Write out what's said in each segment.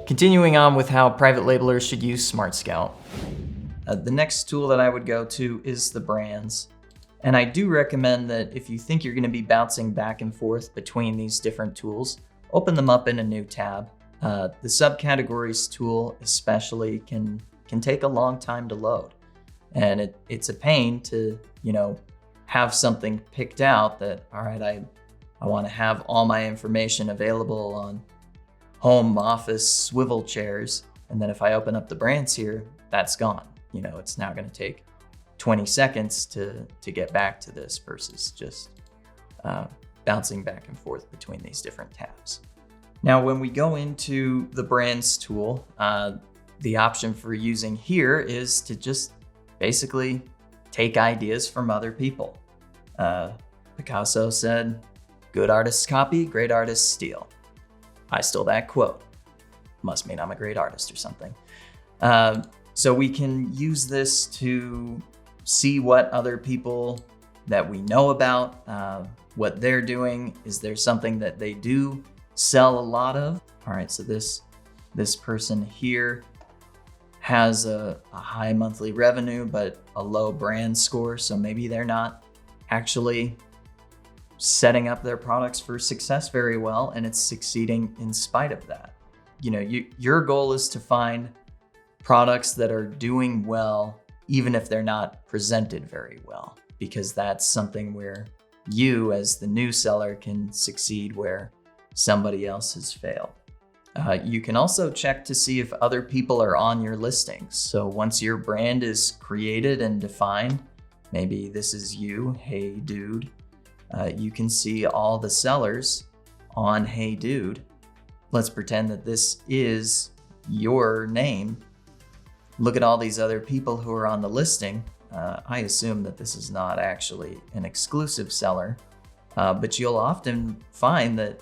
Continuing on with how private labelers should use Smart Scout. The next tool that I would go to is the brands. And I do recommend that if you think you're going to be bouncing back and forth between these different tools, open them up in a new tab. The subcategories tool especially can take a long time to load. And it's a pain to, have something picked out that, all right, I want to have all my information available on home, office, swivel chairs. And then if I open up the brands here, that's gone. It's now going to take 20 seconds to get back to this versus just bouncing back and forth between these different tabs. Now, when we go into the brands tool, the option for using here is to just basically take ideas from other people. Picasso said, "Good artists copy, great artists steal." I stole that quote. Must mean I'm a great artist or something. So we can use this to see what other people that we know about, what they're doing. Is there something that they do sell a lot of? All right, so this person here has a high monthly revenue, but a low brand score. So maybe they're not actually setting up their products for success very well, and it's succeeding in spite of that. Your goal is to find products that are doing well, even if they're not presented very well, because that's something where you as the new seller can succeed where somebody else has failed. You can also check to see if other people are on your listings. So once your brand is created and defined, maybe this is you, Hey Dude, you can see all the sellers on Hey Dude. Let's pretend that this is your name. Look at all these other people who are on the listing. I assume that this is not actually an exclusive seller, but you'll often find that,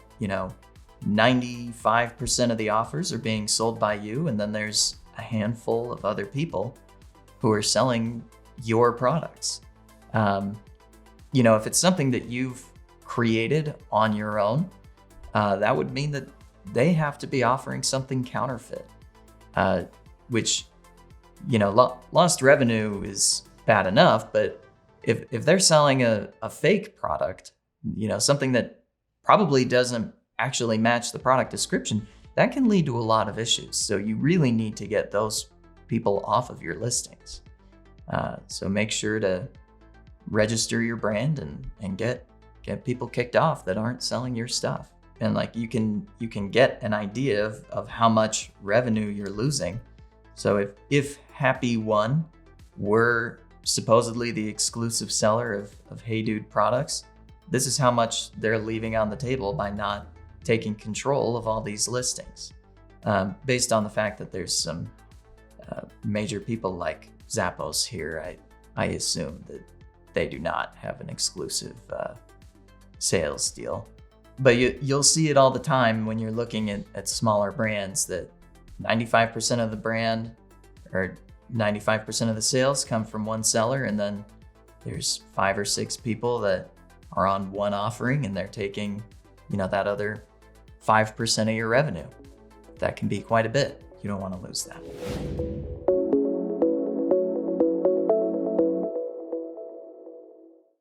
95% of the offers are being sold by you, and then there's a handful of other people who are selling your products. If it's something that you've created on your own, that would mean that they have to be offering something counterfeit, which, lost revenue is bad enough, but if they're selling a fake product, something that probably doesn't actually match the product description, that can lead to a lot of issues. So you really need to get those people off of your listings. So make sure to register your brand and get people kicked off that aren't selling your stuff. And you can get an idea of how much revenue you're losing. So if Happy One were supposedly the exclusive seller of Hey Dude products, this is how much they're leaving on the table by not taking control of all these listings. Based on the fact that there's some major people like Zappos here, I assume that they do not have an exclusive sales deal. But you'll see it all the time when you're looking at smaller brands that 95% of the brand or 95% of the sales come from one seller, and then there's 5 or 6 people that are on one offering and they're taking, that other 5% of your revenue. That can be quite a bit. You don't want to lose that.